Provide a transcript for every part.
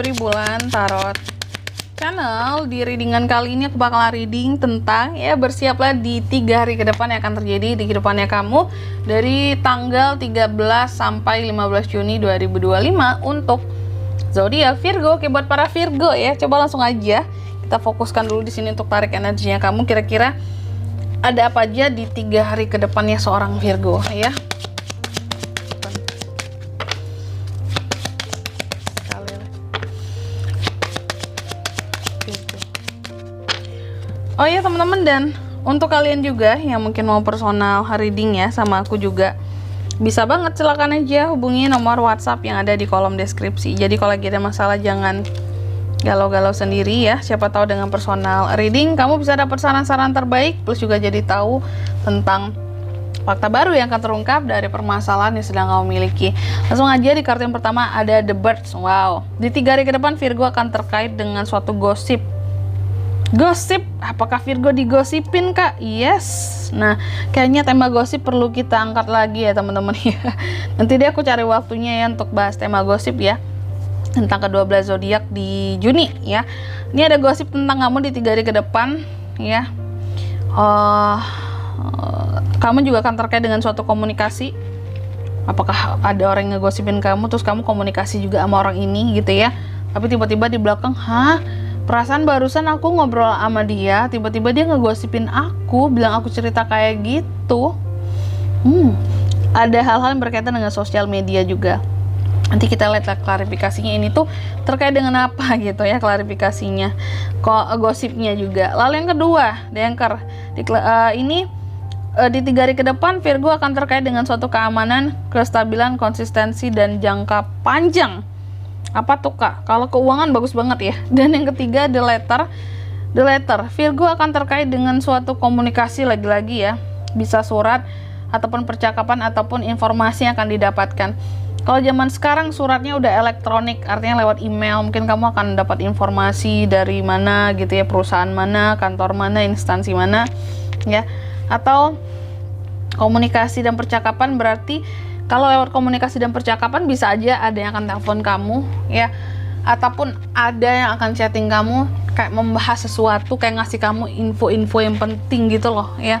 Mercury bulan tarot channel. Di readingan kali ini aku bakal reading tentang ya, bersiaplah di 3 hari ke depan yang akan terjadi di kehidupannya kamu dari tanggal 13 sampai 15 Juni 2025 untuk zodiak Virgo. Oke, buat para Virgo ya, coba langsung aja kita fokuskan dulu di sini untuk tarik energinya kamu. Kira-kira ada apa aja di 3 hari ke depannya seorang Virgo ya. Oh iya teman-teman, dan untuk kalian juga yang mungkin mau personal reading ya sama aku juga, bisa banget, silakan aja hubungi nomor WhatsApp yang ada di kolom deskripsi. Jadi kalau lagi ada masalah jangan galau-galau sendiri ya. Siapa tahu dengan personal reading kamu bisa dapat saran-saran terbaik, plus juga jadi tahu tentang fakta baru yang akan terungkap dari permasalahan yang sedang kamu miliki. Langsung aja di kartu yang pertama ada The Birds. Wow, di 3 hari ke depan Virgo akan terkait dengan suatu gosip. Gosip, apakah Virgo digosipin kak? Yes. Nah, kayaknya tema gosip perlu kita angkat lagi ya teman-teman ya. Nanti deh aku cari waktunya ya untuk bahas tema gosip ya, tentang ke-12 zodiak di Juni ya. Ini ada gosip tentang kamu di 3 hari ke depan ya. Kamu juga akan terkait dengan suatu komunikasi. Apakah ada orang yang ngegosipin kamu, terus kamu komunikasi juga sama orang ini gitu ya. Tapi tiba-tiba di belakang, perasaan barusan aku ngobrol sama dia, tiba-tiba dia ngegosipin aku, bilang aku cerita kayak gitu. Ada hal-hal yang berkaitan dengan sosial media juga. Nanti kita lihat klarifikasinya ini tuh terkait dengan apa gitu ya, klarifikasinya, kok gosipnya juga. Lalu yang kedua, The Anchor. Di 3 hari ke depan Virgo akan terkait dengan suatu keamanan, kestabilan, konsistensi, dan jangka panjang. Apa tuh kak? Kalau keuangan bagus banget ya. Dan yang ketiga The Letter. Virgo akan terkait dengan suatu komunikasi lagi-lagi ya. Bisa surat ataupun percakapan ataupun informasi yang akan didapatkan. Kalau zaman sekarang suratnya udah elektronik, artinya lewat email. Mungkin kamu akan dapat informasi dari mana gitu ya, perusahaan mana, kantor mana, instansi mana ya. Atau komunikasi dan percakapan, berarti kalau lewat komunikasi dan percakapan bisa aja ada yang akan telepon kamu ya, ataupun ada yang akan chatting kamu kayak membahas sesuatu, kayak ngasih kamu info-info yang penting gitu loh ya.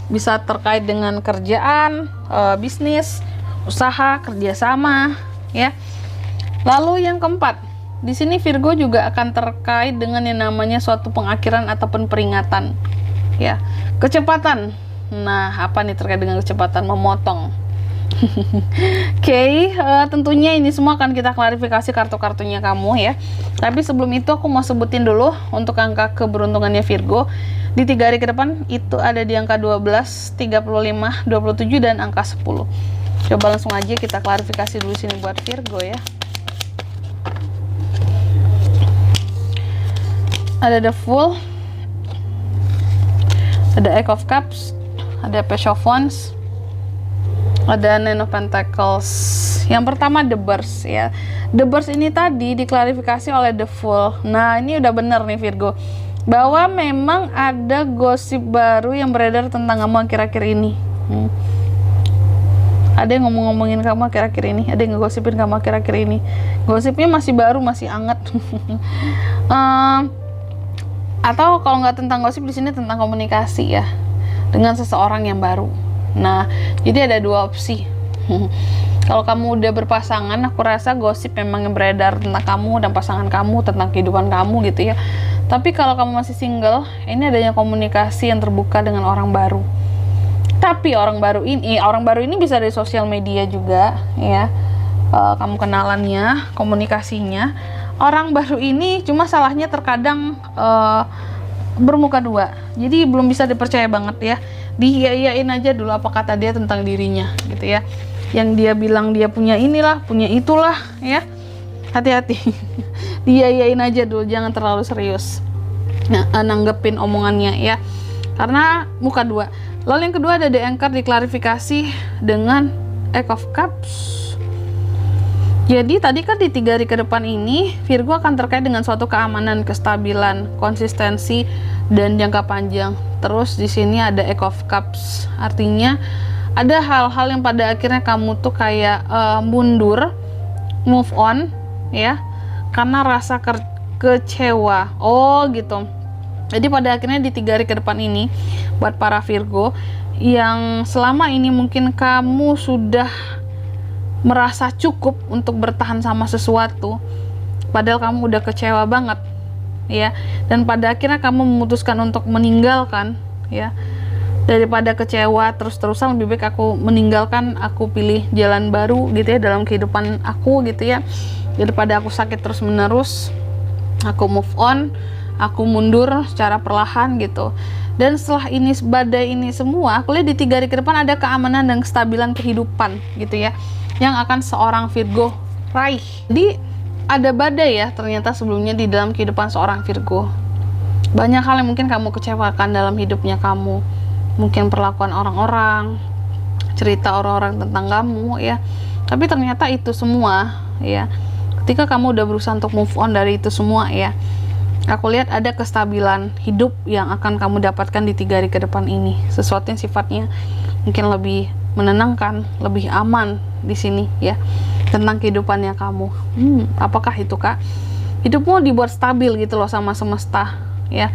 Bisa terkait dengan kerjaan, bisnis, usaha, kerjasama ya. Lalu yang keempat, di sini Virgo juga akan terkait dengan yang namanya suatu pengakhiran ataupun peringatan ya. Kecepatan. Nah, apa nih terkait dengan kecepatan? Memotong. Oke, tentunya ini semua akan kita klarifikasi kartu-kartunya kamu ya. Tapi sebelum itu aku mau sebutin dulu untuk angka keberuntungannya Virgo di 3 hari ke depan. Itu ada di angka 12, 35, 27, dan angka 10. Coba langsung aja kita klarifikasi dulu sini buat Virgo ya. Ada The Fool, ada Eight of Cups, ada Page of Wands, ada Nine of Pentacles. Yang pertama The Birds ya. The Birds ini tadi diklarifikasi oleh The Fool. Nah, ini udah bener nih Virgo, bahwa memang ada gosip baru yang beredar tentang kamu akhir-akhir ini. Ada yang ngomong-ngomongin kamu akhir-akhir ini, ada yang ngegosipin kamu akhir-akhir ini. Gosipnya masih baru, masih anget. Atau kalau nggak tentang gosip, di sini tentang komunikasi ya, dengan seseorang yang baru. Nah, jadi ada 2 opsi. Kalau kamu udah berpasangan, aku rasa gosip memang yang beredar tentang kamu dan pasangan kamu, tentang kehidupan kamu gitu ya. Tapi kalau kamu masih single, ini adanya komunikasi yang terbuka dengan orang baru. Tapi orang baru ini bisa dari sosial media juga ya. Kamu kenalannya, komunikasinya. Orang baru ini cuma salahnya terkadang bermuka 2. Jadi belum bisa dipercaya banget ya. Diiyain aja dulu apa kata dia tentang dirinya gitu ya. Yang dia bilang dia punya inilah, punya itulah ya. Hati-hati. Diiyain aja dulu, jangan terlalu serius nanggepin omongannya ya. Karena muka 2. Lalu yang kedua ada The Anchor, diklarifikasi dengan Eight of Cups. Jadi tadi kan di 3 hari ke depan ini Virgo akan terkait dengan suatu keamanan, kestabilan, konsistensi, dan jangka panjang. Terus di sini ada Eight of Cups, artinya ada hal-hal yang pada akhirnya kamu tuh kayak mundur, move on ya. karena rasa kecewa. Oh gitu. Jadi pada akhirnya di 3 hari ke depan ini buat para Virgo yang selama ini mungkin kamu sudah merasa cukup untuk bertahan sama sesuatu, padahal kamu udah kecewa banget ya, dan pada akhirnya kamu memutuskan untuk meninggalkan ya. Daripada kecewa terus-terusan, lebih baik aku meninggalkan, aku pilih jalan baru gitu ya dalam kehidupan aku gitu ya. Daripada aku sakit terus-menerus, aku move on, aku mundur secara perlahan gitu. Dan setelah ini, badai ini semua, aku lihat di 3 hari ke depan ada keamanan dan kestabilan kehidupan gitu ya, yang akan seorang Virgo raih. Jadi ada badai ya ternyata sebelumnya di dalam kehidupan seorang Virgo. Banyak hal yang mungkin kamu kecewakan dalam hidupnya kamu, mungkin perlakuan orang-orang, cerita orang-orang tentang kamu ya. Tapi ternyata itu semua ya, ketika kamu udah berusaha untuk move on dari itu semua ya, aku lihat ada kestabilan hidup yang akan kamu dapatkan di 3 hari ke depan ini. Sesuatu yang sifatnya mungkin lebih menenangkan, lebih aman di sini ya, tentang kehidupannya kamu. Apakah itu Kak? Hidupmu dibuat stabil gitu loh sama semesta ya.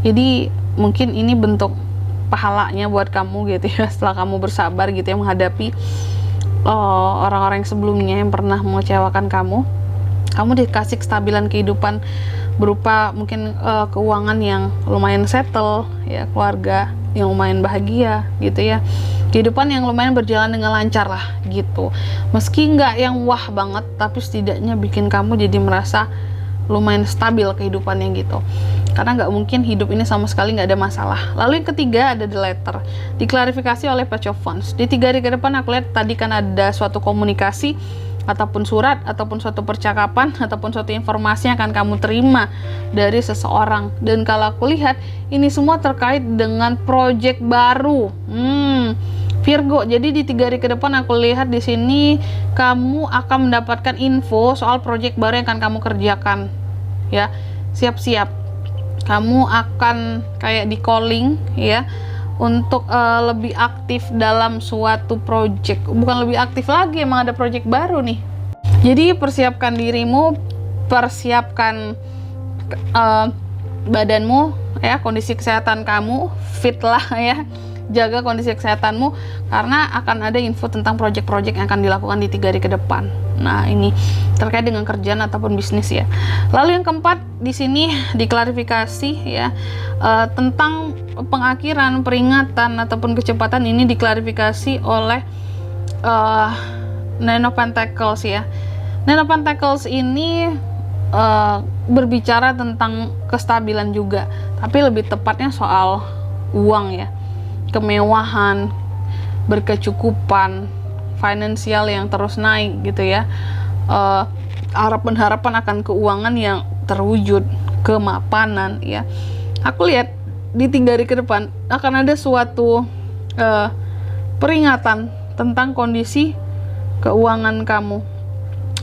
Jadi mungkin ini bentuk pahalanya buat kamu gitu ya, setelah kamu bersabar gitu ya menghadapi orang-orang yang sebelumnya yang pernah mengecewakan kamu. Kamu dikasih kestabilan kehidupan berupa mungkin keuangan yang lumayan settle ya, keluarga yang lumayan bahagia gitu ya, kehidupan yang lumayan berjalan dengan lancar lah gitu. Meski nggak yang wah banget, tapi setidaknya bikin kamu jadi merasa lumayan stabil kehidupannya gitu, karena nggak mungkin hidup ini sama sekali nggak ada masalah. Lalu yang ketiga ada the letter, diklarifikasi oleh Page of Wands. Di 3 hari ke depan aku lihat tadi kan ada suatu komunikasi ataupun surat ataupun suatu percakapan ataupun suatu informasi yang akan kamu terima dari seseorang, dan kalau aku lihat ini semua terkait dengan project baru Virgo. Jadi di 3 hari ke depan aku lihat di sini kamu akan mendapatkan info soal project baru yang akan kamu kerjakan ya. Siap-siap, kamu akan kayak di calling ya untuk lebih aktif dalam suatu project. Bukan lebih aktif lagi, emang ada project baru nih. Jadi persiapkan dirimu, persiapkan badanmu ya, kondisi kesehatan kamu, fit lah ya, jaga kondisi kesehatanmu, karena akan ada info tentang project-project yang akan dilakukan di 3 hari ke depan. Nah, ini terkait dengan kerjaan ataupun bisnis ya. Lalu yang keempat di sini diklarifikasi ya, tentang pengakhiran, peringatan ataupun kecepatan ini diklarifikasi oleh Nine of Pentacles ya. Nine of Pentacles ini berbicara tentang kestabilan juga, tapi lebih tepatnya soal uang ya, kemewahan, berkecukupan, finansial yang terus naik gitu ya, harapan-harapan akan keuangan yang terwujud, kemapanan ya. Aku lihat di 3 hari ke depan akan ada suatu peringatan tentang kondisi keuangan kamu.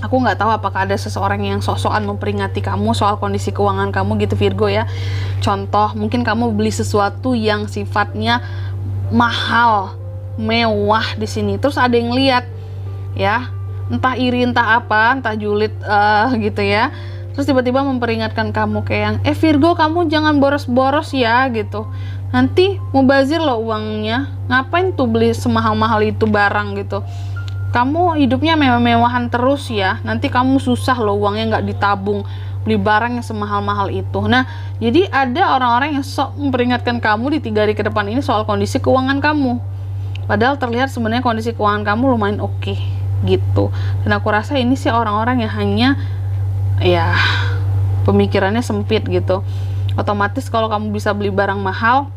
Aku nggak tahu apakah ada seseorang yang sok-sokan memperingati kamu soal kondisi keuangan kamu gitu Virgo ya. Contoh, mungkin kamu beli sesuatu yang sifatnya mahal, mewah di sini, terus ada yang lihat ya, entah iri, entah apa, entah julid gitu ya, terus tiba-tiba memperingatkan kamu kayak yang Virgo, kamu jangan boros-boros ya gitu, nanti mubazir loh uangnya, ngapain tuh beli semahal-mahal itu barang gitu, kamu hidupnya mewah-mewahan terus ya, nanti kamu susah loh, uangnya nggak ditabung beli barang yang semahal-mahal itu. Nah, jadi ada orang-orang yang sok memperingatkan kamu di 3 hari ke depan ini soal kondisi keuangan kamu, padahal terlihat sebenarnya kondisi keuangan kamu lumayan oke gitu. Dan aku rasa ini sih orang-orang yang hanya ya pemikirannya sempit gitu. Otomatis kalau kamu bisa beli barang mahal,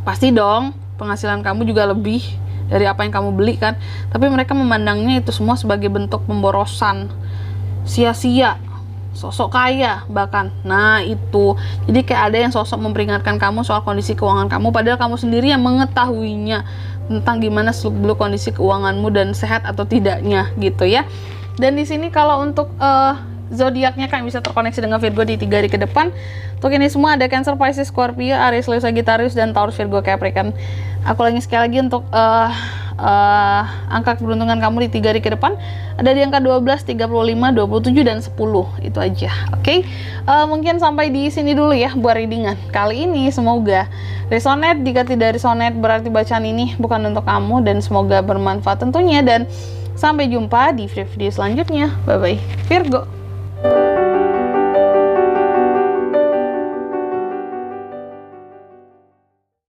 pasti dong penghasilan kamu juga lebih dari apa yang kamu beli kan. Tapi mereka memandangnya itu semua sebagai bentuk pemborosan, sia-sia, sosok kaya bahkan. Nah itu, jadi kayak ada yang sosok memperingatkan kamu soal kondisi keuangan kamu, padahal kamu sendiri yang mengetahuinya tentang gimana seluk-beluk kondisi keuanganmu dan sehat atau tidaknya gitu ya. Dan di sini kalau untuk zodiaknya kan bisa terkoneksi dengan Virgo di 3 hari ke depan. Untuk ini semua ada Cancer, Pisces, Scorpio, Aries, Leo, Sagittarius, dan Taurus, Virgo, Capricorn. Aku lagi sekali lagi untuk angka keberuntungan kamu di 3 hari ke depan ada di angka 12, 35, 27, dan 10. Itu aja. Oke. Mungkin sampai di sini dulu ya buat readingan kali ini. Semoga resonate. Jika tidak resonate berarti bacaan ini bukan untuk kamu, dan semoga bermanfaat tentunya, dan sampai jumpa di video selanjutnya. Bye bye Virgo.